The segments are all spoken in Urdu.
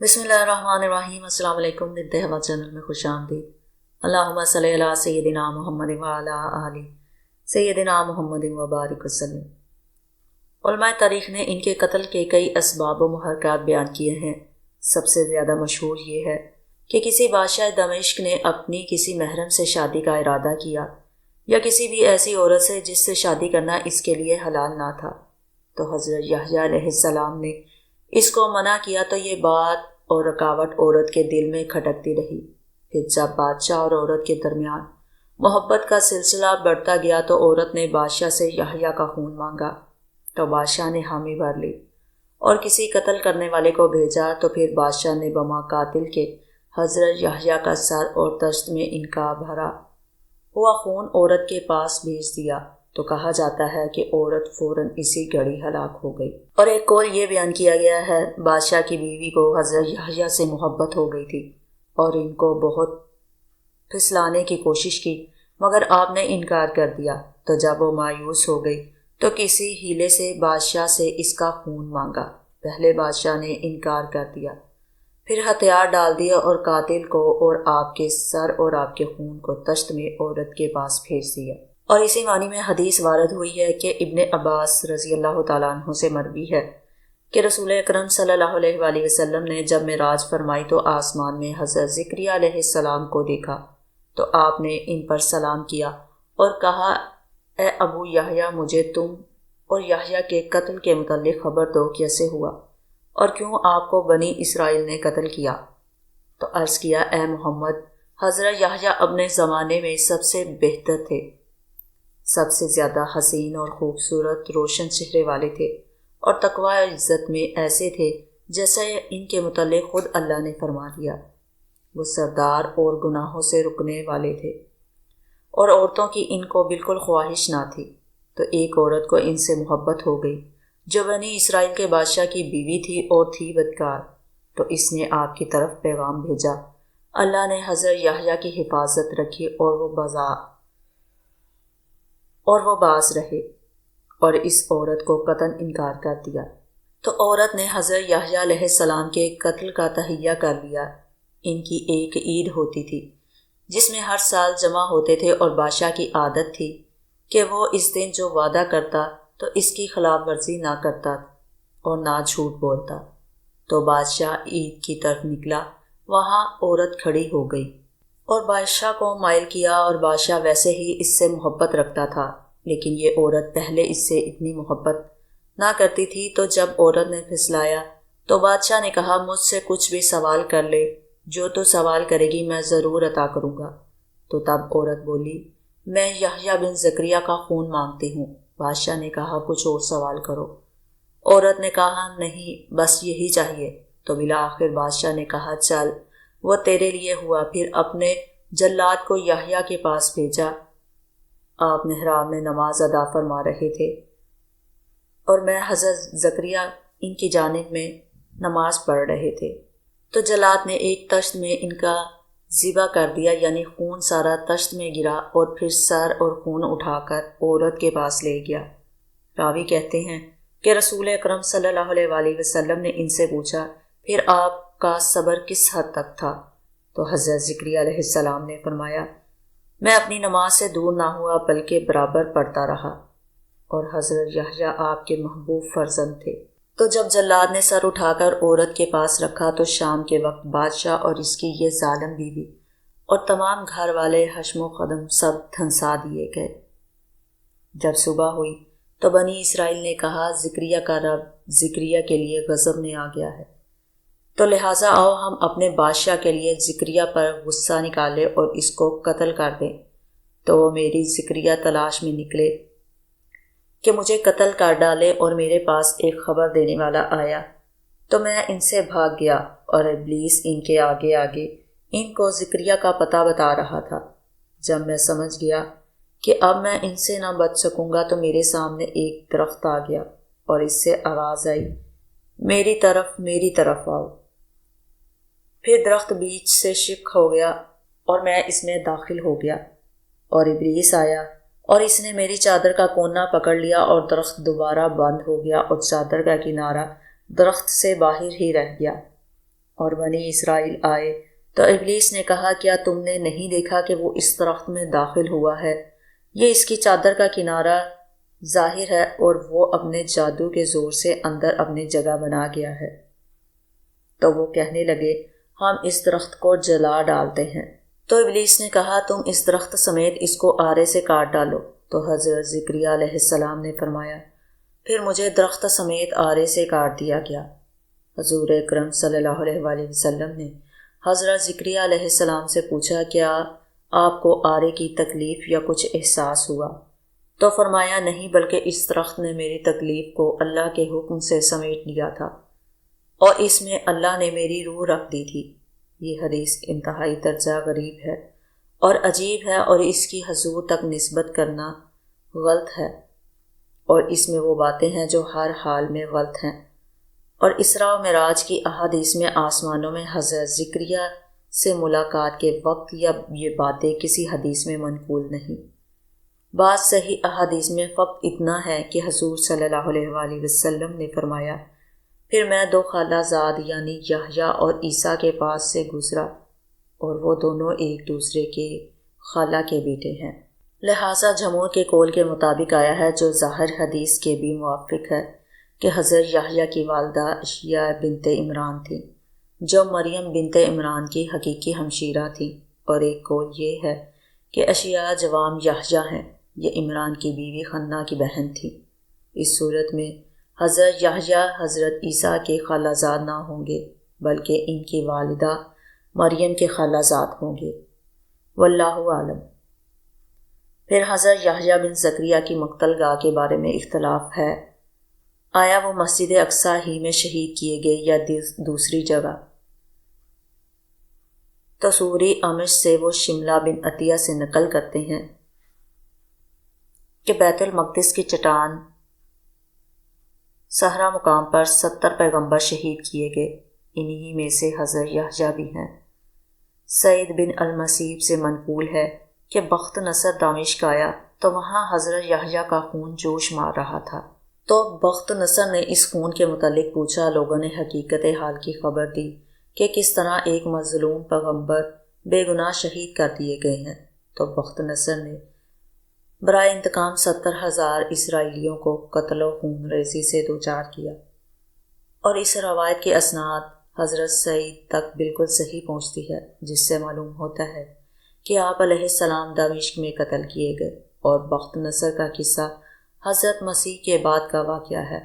بسم اللہ الرحمن الرحیم۔ السلام علیکم، دل ہوا چینل میں خوش آمدید۔ اللہم صلی علی سیدنا محمد وعلی آل سیدنا محمد وبارک وسلم۔ علماء تاریخ نے ان کے قتل کے کئی اسباب و محرکات بیان کیے ہیں۔ سب سے زیادہ مشہور یہ ہے کہ کسی بادشاہ دمشق نے اپنی کسی محرم سے شادی کا ارادہ کیا یا کسی بھی ایسی عورت سے جس سے شادی کرنا اس کے لیے حلال نہ تھا، تو حضرت یحییٰ علیہ السلام نے اس کو منع کیا تو یہ بات اور رکاوٹ عورت کے دل میں کھٹکتی رہی۔ پھر جب بادشاہ اور عورت کے درمیان محبت کا سلسلہ بڑھتا گیا تو عورت نے بادشاہ سے یحییٰ کا خون مانگا، تو بادشاہ نے حامی بھر لی اور کسی قتل کرنے والے کو بھیجا، تو پھر بادشاہ نے بما قاتل کے حضرت یحییٰ کا سر اور تشت میں ان کا بھرا ہوا خون عورت کے پاس بھیج دیا، تو کہا جاتا ہے کہ عورت فوراً اسی گھڑی ہلاک ہو گئی۔ اور ایک قول یہ بیان کیا گیا ہے بادشاہ کی بیوی کو حضرت یحییٰ سے محبت ہو گئی تھی اور ان کو بہت پھسلانے کی کوشش کی، مگر آپ نے انکار کر دیا، تو جب وہ مایوس ہو گئی تو کسی ہیلے سے بادشاہ سے اس کا خون مانگا۔ پہلے بادشاہ نے انکار کر دیا، پھر ہتھیار ڈال دیا اور قاتل کو اور آپ کے سر اور آپ کے خون کو تشت میں عورت کے پاس بھیج دیا۔ اور اسی معنی میں حدیث وارد ہوئی ہے کہ ابن عباس رضی اللہ تعالیٰ عنہ سے مروی ہے کہ رسول اکرم صلی اللہ علیہ وآلہ وسلم نے جب معراج فرمائی تو آسمان میں حضرت زکریا علیہ السلام کو دیکھا، تو آپ نے ان پر سلام کیا اور کہا، اے ابو یحییٰ، مجھے تم اور یحییٰ کے قتل کے متعلق خبر دو، کیسے ہوا اور کیوں آپ کو بنی اسرائیل نے قتل کیا؟ تو عرض کیا، اے محمد، حضرت یحییٰ اپنے زمانے میں سب سے بہتر تھے، سب سے زیادہ حسین اور خوبصورت روشن چہرے والے تھے اور تقوی و عزت میں ایسے تھے جیسے ان کے متعلق خود اللہ نے فرما دیا۔ وہ سردار اور گناہوں سے رکنے والے تھے اور عورتوں کی ان کو بالکل خواہش نہ تھی، تو ایک عورت کو ان سے محبت ہو گئی جو بنی اسرائیل کے بادشاہ کی بیوی تھی اور تھی بدکار، تو اس نے آپ کی طرف پیغام بھیجا۔ اللہ نے حضرت یحییٰ کی حفاظت رکھی اور وہ باز رہے اور اس عورت کو قطعاً انکار کر دیا، تو عورت نے حضرت یحییٰ علیہ السلام کے قتل کا تہیہ کر لیا۔ ان کی ایک عید ہوتی تھی جس میں ہر سال جمع ہوتے تھے اور بادشاہ کی عادت تھی کہ وہ اس دن جو وعدہ کرتا تو اس کی خلاف ورزی نہ کرتا اور نہ جھوٹ بولتا۔ تو بادشاہ عید کی طرف نکلا، وہاں عورت کھڑی ہو گئی اور بادشاہ کو مائل کیا، اور بادشاہ ویسے ہی اس سے محبت رکھتا تھا، لیکن یہ عورت پہلے اس سے اتنی محبت نہ کرتی تھی۔ تو جب عورت نے پھسلایا تو بادشاہ نے کہا، مجھ سے کچھ بھی سوال کر لے، جو تو سوال کرے گی میں ضرور عطا کروں گا۔ تو تب عورت بولی، میں یحییٰ بن زکریا کا خون مانگتی ہوں۔ بادشاہ نے کہا، کچھ اور سوال کرو۔ عورت نے کہا، نہیں، بس یہی چاہیے۔ تو بالآخر بادشاہ نے کہا، چل، وہ تیرے لیے ہوا۔ پھر اپنے جلاد کو یحییٰ کے پاس بھیجا۔ آپ محراب میں نماز ادا فرما رہے تھے اور میں حضرت زکریا ان کی جانب میں نماز پڑھ رہے تھے، تو جلاد نے ایک تشت میں ان کا ذبح کر دیا، یعنی خون سارا تشت میں گرا، اور پھر سر اور خون اٹھا کر عورت کے پاس لے گیا۔ راوی کہتے ہیں کہ رسول اکرم صلی اللہ علیہ وآلہ وسلم نے ان سے پوچھا، پھر آپ کا صبر کس حد تک تھا؟ تو حضرت زکریا علیہ السلام نے فرمایا، میں اپنی نماز سے دور نہ ہوا بلکہ برابر پڑھتا رہا، اور حضرت یحییٰ آپ کے محبوب فرزند تھے۔ تو جب جلاد نے سر اٹھا کر عورت کے پاس رکھا تو شام کے وقت بادشاہ اور اس کی یہ ظالم بیوی اور تمام گھر والے حشم و خدم سب دھنسا دیے گئے۔ جب صبح ہوئی تو بنی اسرائیل نے کہا، زکریا کا رب زکریا کے لیے غضب میں آ گیا ہے، تو لہٰذا آؤ ہم اپنے بادشاہ کے لیے زکریا پر غصہ نکالیں اور اس کو قتل کر دیں۔ تو وہ میری زکریا تلاش میں نکلے کہ مجھے قتل کر ڈالے، اور میرے پاس ایک خبر دینے والا آیا، تو میں ان سے بھاگ گیا، اور ابلیس ان کے آگے آگے ان کو زکریا کا پتہ بتا رہا تھا۔ جب میں سمجھ گیا کہ اب میں ان سے نہ بچ سکوں گا تو میرے سامنے ایک درخت آ گیا، اور اس سے آواز آئی، میری طرف آؤ۔ پھر درخت بیچ سے شق ہو گیا اور میں اس میں داخل ہو گیا، اور ابلیس آیا اور اس نے میری چادر کا کونا پکڑ لیا، اور درخت دوبارہ بند ہو گیا اور چادر کا کنارہ درخت سے باہر ہی رہ گیا، اور بنی اسرائیل آئے تو ابلیس نے کہا کیا تم نے نہیں دیکھا کہ وہ اس درخت میں داخل ہوا ہے؟ یہ اس کی چادر کا کنارہ ظاہر ہے اور وہ اپنے جادو کے زور سے اندر اپنی جگہ بنا گیا ہے۔ تو وہ کہنے لگے ہم اس درخت کو جلا ڈالتے ہیں۔ تو ابلیس نے کہا تم اس درخت سمیت اس کو آرے سے کاٹ ڈالو۔ تو حضرت زکریہ علیہ السلام نے فرمایا پھر مجھے درخت سمیت آرے سے کاٹ دیا گیا۔ حضور اکرم صلی اللہ علیہ وآلہ وسلم نے حضرت زکریہ علیہ السلام سے پوچھا کیا آپ کو آرے کی تکلیف یا کچھ احساس ہوا؟ تو فرمایا نہیں، بلکہ اس درخت نے میری تکلیف کو اللہ کے حکم سے سمیٹ لیا تھا اور اس میں اللہ نے میری روح رکھ دی تھی۔ یہ حدیث انتہائی درجہ غریب ہے اور عجیب ہے اور اس کی حضور تک نسبت کرنا غلط ہے، اور اس میں وہ باتیں ہیں جو ہر حال میں غلط ہیں۔ اور اسراء و معراج کی احادیث میں آسمانوں میں حضرت زکریہ سے ملاقات کے وقت یا یہ باتیں کسی حدیث میں منقول نہیں۔ بعض صحیح احادیث میں فقط اتنا ہے کہ حضور صلی اللہ علیہ وآلہ وسلم نے فرمایا پھر میں دو خالہ زاد یعنی یحییٰ اور عیسیٰ کے پاس سے گزرا اور وہ دونوں ایک دوسرے کے خالہ کے بیٹے ہیں۔ لہٰذا جمہور کے قول کے مطابق آیا ہے جو ظاہر حدیث کے بھی موافق ہے کہ حضرت یحییٰ کی والدہ اشیاء بنت عمران تھیں جو مریم بنت عمران کی حقیقی ہمشیرہ تھیں، اور ایک قول یہ ہے کہ اشیاء جوام یحییٰ ہیں، یہ عمران کی بیوی حنہ کی بہن تھی۔ اس صورت میں حضرت یحییٰ حضرت عیسیٰ کے خالہ زاد نہ ہوں گے بلکہ ان کی والدہ مریم کے خالہ زاد ہوں گے، واللہ عالم۔ پھر حضرت یحییٰ بن زکریا کی مقتل گاہ کے بارے میں اختلاف ہے، آیا وہ مسجد اقصیٰ ہی میں شہید کیے گئے یا دوسری جگہ؟ تو سوری امش سے وہ شملہ بن عطیہ سے نقل کرتے ہیں کہ بیت المقدس کی چٹان صحرا مقام پر 70 پیغمبر شہید کیے گئے، انہی میں سے حضرت یحییٰ بھی ہیں۔ سعید بن المسیب سے منقول ہے کہ بخت نصر دمشق آیا تو وہاں حضرت یحییٰ کا خون جوش مار رہا تھا، تو بخت نصر نے اس خون کے متعلق پوچھا۔ لوگوں نے حقیقت حال کی خبر دی کہ کس طرح ایک مظلوم پیغمبر بے گناہ شہید کر دیے گئے ہیں، تو بخت نصر نے برائے انتقام 70,000 اسرائیلیوں کو قتل و خون ریزی سے دوچار کیا، اور اس روایت کی اسناد حضرت سعید تک بالکل صحیح پہنچتی ہے، جس سے معلوم ہوتا ہے کہ آپ علیہ السلام دمشق میں قتل کیے گئے، اور بخت نصر کا قصہ حضرت مسیح کے بعد کا واقعہ ہے،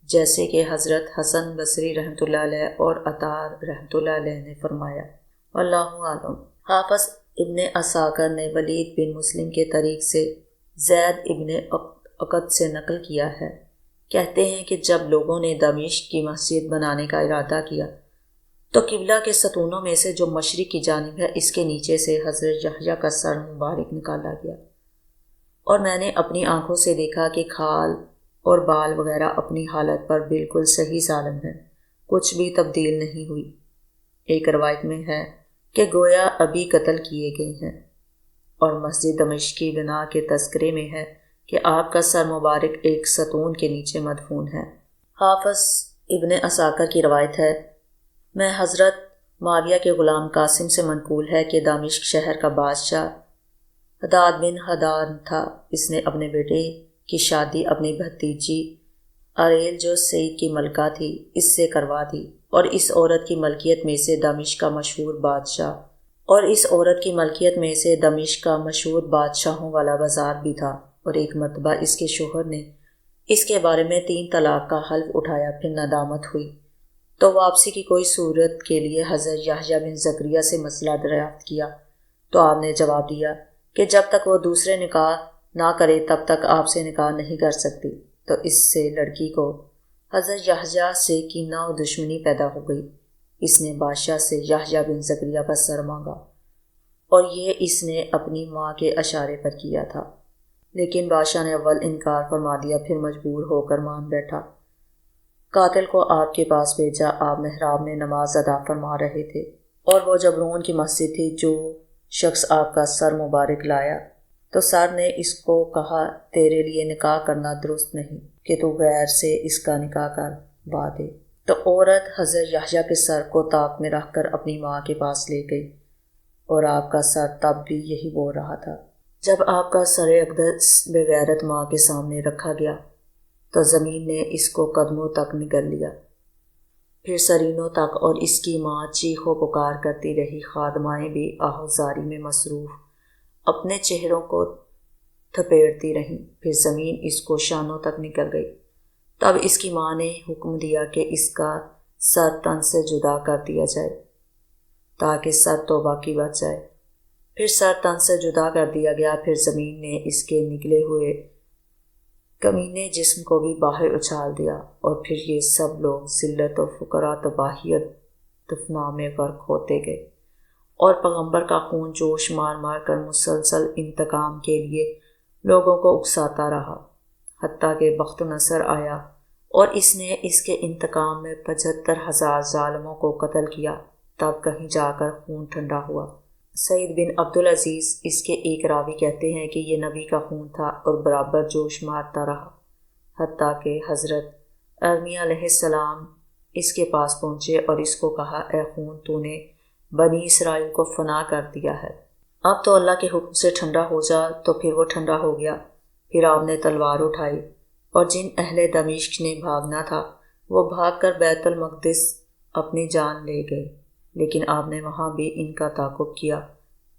جیسے کہ حضرت حسن بصری رحمۃ اللہ علیہ اور عطار رحمۃ اللہ علیہ نے فرمایا، واللہ عالم۔ حافظ ابن عساکر نے ولید بن مسلم کے طریق سے زید ابن عقد سے نقل کیا ہے، کہتے ہیں کہ جب لوگوں نے دمشق کی مسجد بنانے کا ارادہ کیا تو قبلہ کے ستونوں میں سے جو مشرق کی جانب ہے اس کے نیچے سے حضرت یحییٰ کا سر مبارک نکالا گیا، اور میں نے اپنی آنکھوں سے دیکھا کہ کھال اور بال وغیرہ اپنی حالت پر بالکل صحیح سالم ہیں، کچھ بھی تبدیل نہیں ہوئی۔ ایک روایت میں ہے کہ گویا ابھی قتل کیے گئے ہیں، اور مسجد دمشق کی بنا کے تذکرے میں ہے کہ آپ کا سر مبارک ایک ستون کے نیچے مدفون ہے۔ حافظ ابن عساکر کی روایت ہے، میں حضرت معاویہ کے غلام قاسم سے منقول ہے کہ دمشق شہر کا بادشاہ حداد بن حدان تھا، اس نے اپنے بیٹے کی شادی اپنی بھتیجی اریل جو سعید کی ملکہ تھی اس سے کروا دی، اور اس عورت کی ملکیت میں سے دمشق کا مشہور بادشاہوں والا بازار بھی تھا، اور ایک مرتبہ اس کے شوہر نے اس کے بارے میں 3 طلاق کا حلف اٹھایا، پھر ندامت ہوئی تو واپسی کی کوئی صورت کے لیے حضرت یحییٰ بن زکریا سے مسئلہ دریافت کیا، تو آپ نے جواب دیا کہ جب تک وہ دوسرے نکاح نہ کرے تب تک آپ سے نکاح نہیں کر سکتی، تو اس سے لڑکی کو حضرت یحییٰ سے کینہ و دشمنی پیدا ہو گئی۔ اس نے بادشاہ سے یحییٰ بن زکریا کا سر مانگا، اور یہ اس نے اپنی ماں کے اشارے پر کیا تھا، لیکن بادشاہ نے اول انکار فرما دیا، پھر مجبور ہو کر مان بیٹھا۔ قاتل کو آپ کے پاس بھیجا، آپ محراب میں نماز ادا فرما رہے تھے، اور وہ جبرون کی مسجد تھی۔ جو شخص آپ کا سر مبارک لایا تو سر نے اس کو کہا، تیرے لیے نکاح کرنا درست نہیں کہ تو غیر سے اس کا نکاح کروا دے۔ تو عورت حضرت یحییٰ کے سر کو طاق میں رکھ کر اپنی ماں کے پاس لے گئی، اور آپ کا سر تب بھی یہی بول رہا تھا۔ جب آپ کا سر اقدس بغیرت ماں کے سامنے رکھا گیا تو زمین نے اس کو قدموں تک نگل لیا، پھر سرینوں تک، اور اس کی ماں چیخ و پکار کرتی رہی۔ خادمائیں بھی آہوزاری میں مصروف اپنے چہروں کو تھپیڑتی رہیں، پھر زمین اس کو شانوں تک نکل گئی۔ تب اس کی ماں نے حکم دیا کہ اس کا سر تن سے جدا کر دیا جائے تاکہ سر توبہ کی بچ جائے۔ پھر سر تن سے جدا کر دیا گیا، پھر زمین نے اس کے نگلے ہوئے کمینے جسم کو بھی باہر اچھال دیا، اور پھر یہ سب لوگ ذلت و فقر، تباہی و دفنا میں غرق ہوتے گئے، اور پیغمبر کا خون جوش مار مار کر مسلسل انتقام کے لیے لوگوں کو اکساتا رہا، حتیٰ کہ بخت نصر آیا اور اس نے اس کے انتقام میں 75,000 ظالموں کو قتل کیا۔ تب کہیں جا کر خون ٹھنڈا ہوا۔ سعید بن عبدالعزیز اس کے ایک راوی کہتے ہیں کہ یہ نبی کا خون تھا اور برابر جوش مارتا رہا، حتیٰ کہ حضرت ارمیہ علیہ السلام اس کے پاس پہنچے اور اس کو کہا، اے خون، تو نے بنی اسرائیل کو فنا کر دیا ہے، اب تو اللہ کے حکم سے ٹھنڈا ہو جا۔ تو پھر وہ ٹھنڈا ہو گیا۔ پھر آپ نے تلوار اٹھائی، اور جن اہل دمشق نے بھاگنا تھا وہ بھاگ کر بیت المقدس اپنی جان لے گئے، لیکن آپ نے وہاں بھی ان کا تعاقب کیا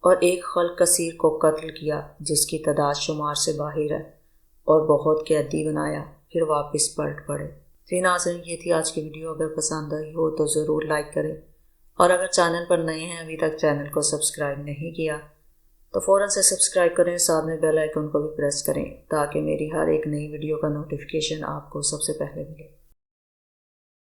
اور ایک خلق کثیر کو قتل کیا جس کی تعداد شمار سے باہر ہے، اور بہت قیدی بنایا، پھر واپس پلٹ پڑے۔ تو ناظرین، یہ تھی آج کی ویڈیو۔ اگر پسند آئی ہو تو ضرور لائک کریں، اور اگر چینل پر نئے ہیں، ابھی تک چینل کو سبسکرائب نہیں کیا تو فوراً سے سبسکرائب کریں، ساتھ میں بیل آئیکن کو بھی پریس کریں تاکہ میری ہر ایک نئی ویڈیو کا نوٹیفیکیشن آپ کو سب سے پہلے ملے۔